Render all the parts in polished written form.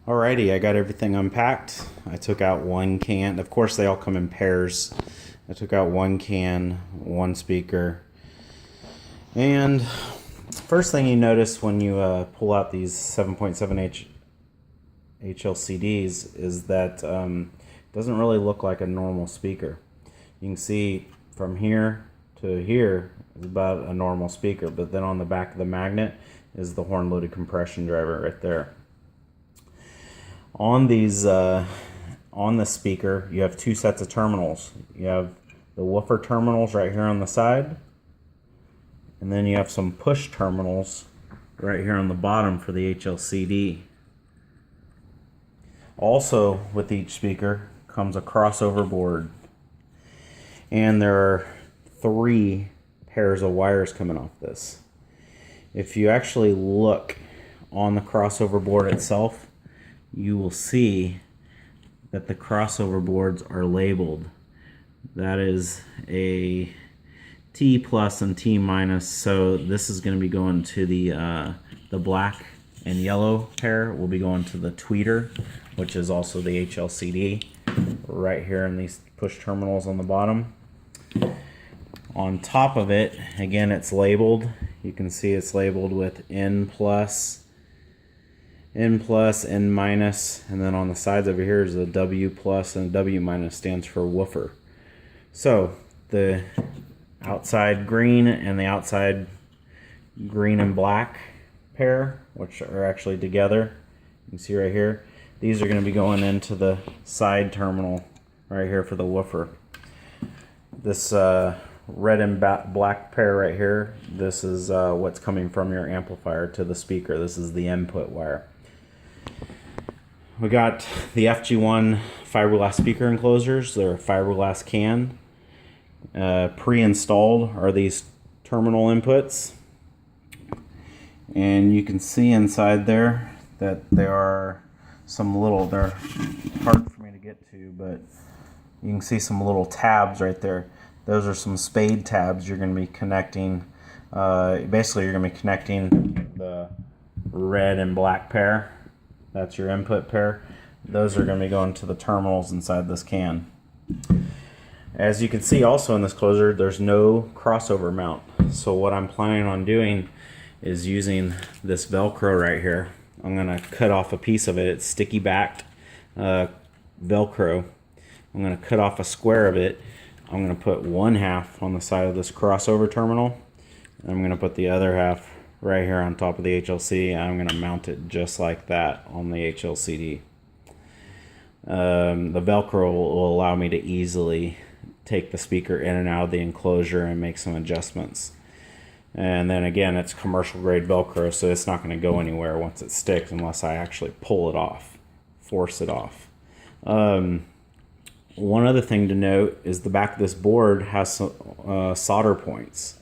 Alrighty, I got everything unpacked. I took out one can. Of course, they all come in pairs. I took out one can, one speaker. And first thing you notice when you pull out these 7.7 HLCDs is that it doesn't really look like a normal speaker. You can see from here to here is about a normal speaker, but then on the back of the magnet is the horn-loaded compression driver right there. On these, on the speaker, you have two sets of terminals. You have the woofer terminals right here on the side, and then you have some push terminals right here on the bottom for the HLCD. Also, with each speaker comes a crossover board, and there are 3 pairs of wires coming off this. If you actually look on the crossover board itself, you will see that the crossover boards are labeled. That is a T plus and T minus, so this is going to be going to the black and yellow pair will be going to the tweeter, which is also the HLCD, right here in these push terminals on the bottom. On top of it, again, it's labeled. You can see it's labeled with N plus, N minus, and then on the sides over here is a W plus, and W minus stands for woofer. So the outside green and the outside green and black pair, which are actually together, you can see right here, these are going to be going into the side terminal right here for the woofer. This red and black pair right here, this is what's coming from your amplifier to the speaker. This is the input wire. We got the FG1 fiberglass speaker enclosures. They're a fiberglass can. Pre-installed are these terminal inputs, and you can see inside there that there are some little, they're hard for me to get to, but you can see some little tabs right there. Those are some spade tabs you're going to be connecting. Basically, you're going to be connecting the red and black pair. That's your input pair. Those are going to be going to the terminals inside this can. As you can see also in this closure, there's no crossover mount. So what I'm planning on doing is using this Velcro right here. I'm going to cut off a piece of it. It's sticky backed Velcro. I'm going to cut off a square of it. I'm going to put one half on the side of this crossover terminal, and I'm going to put the other half right here on top of the HLCD, and I'm going to mount it just like that on the HLCD. The Velcro will allow me to easily take the speaker in and out of the enclosure and make some adjustments. And then again, it's commercial grade Velcro, so it's not going to go anywhere once it sticks unless I actually pull it off, force it off. One other thing to note is the back of this board has some, solder points.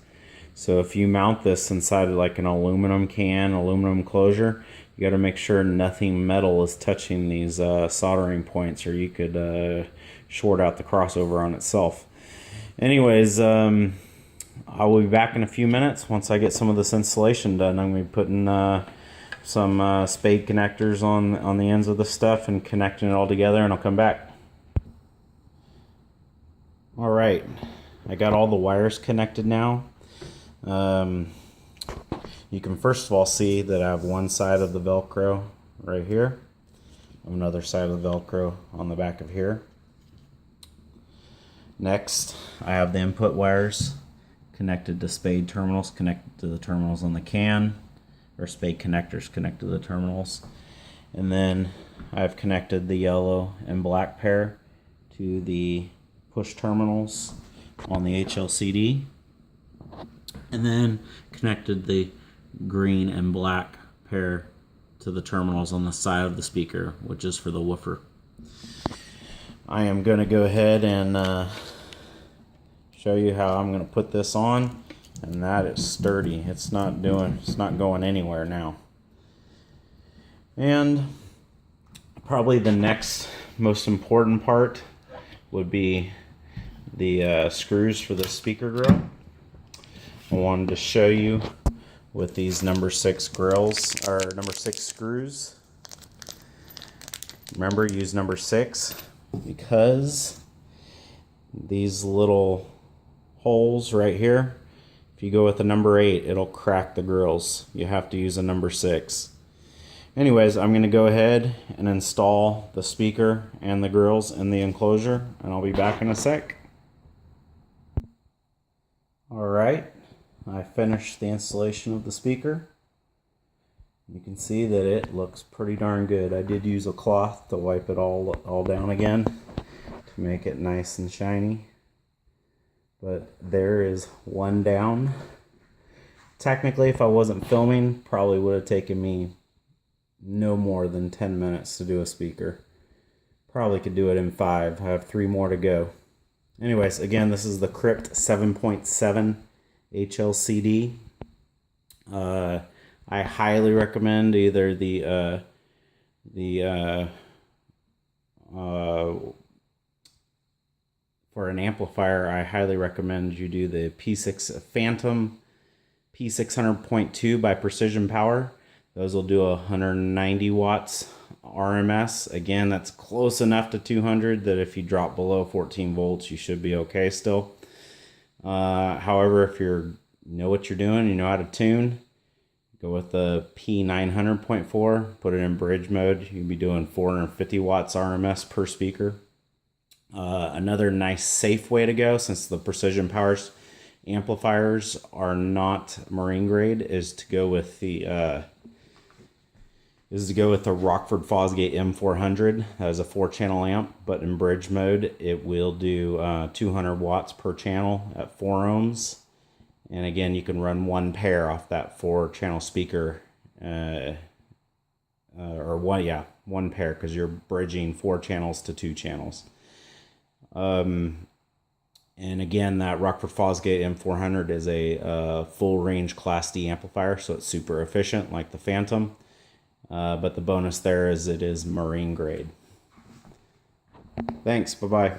So if you mount this inside of like an aluminum can, aluminum closure, you got to make sure nothing metal is touching these soldering points, or you could short out the crossover on itself. Anyways, I will be back in a few minutes once I get some of this installation done. I'm going to be putting some spade connectors on the ends of the stuff and connecting it all together, and I'll come back. Alright, I got all the wires connected now. You can first of all see that I have one side of the Velcro right here, another side of the Velcro on the back of here. Next, I have the input wires connected to spade terminals, connected to the terminals on the can, or spade connectors connected to the terminals. And then I've connected the yellow and black pair to the push terminals on the HLCD, and then connected the green and black pair to the terminals on the side of the speaker, which is for the woofer. I am going to go ahead and show you how I'm going to put this on, and that is sturdy. It's not going anywhere now. And probably the next most important part would be the screws for the speaker grill. I wanted to show you with these number 6 grills, or number 6 screws. Remember, use number 6 because these little holes right here, if you go with a number 8, it'll crack the grills. You have to use a number 6. Anyways, I'm going to go ahead and install the speaker and the grills in the enclosure, and I'll be back in a sec. Alright, I finished the installation of the speaker. You can see that it looks pretty darn good. I did use a cloth to wipe it all down again to make it nice and shiny. But there is one down. Technically, if I wasn't filming, probably would have taken me no more than 10 minutes to do a speaker. Probably could do it in 5. I have 3 more to go. Anyways, again, this is the Krypt 7.7 HLCD. I highly recommend either for an amplifier, I highly recommend you do the P6 Phantom P600.2 by Precision Power. Those will do 190 watts RMS. Again, that's close enough to 200 that if you drop below 14 volts, you should be okay still. However, if you know what you're doing, you know how to tune, go with the P900.4, put it in bridge mode. You'll be doing 450 watts RMS per speaker. Another nice safe way to go, since the Precision Powers amplifiers are not marine grade, is to go with the Rockford Fosgate M400. That is a 4-channel amp, but in bridge mode it will do 200 watts per channel at 4 ohms. And again, you can run 1 pair off that 4-channel speaker, or one pair, because you're bridging 4 channels to 2 channels. And again, that Rockford Fosgate M400 is a full range Class D amplifier, so it's super efficient like the Phantom. But the bonus there is it is marine grade. Thanks, bye-bye.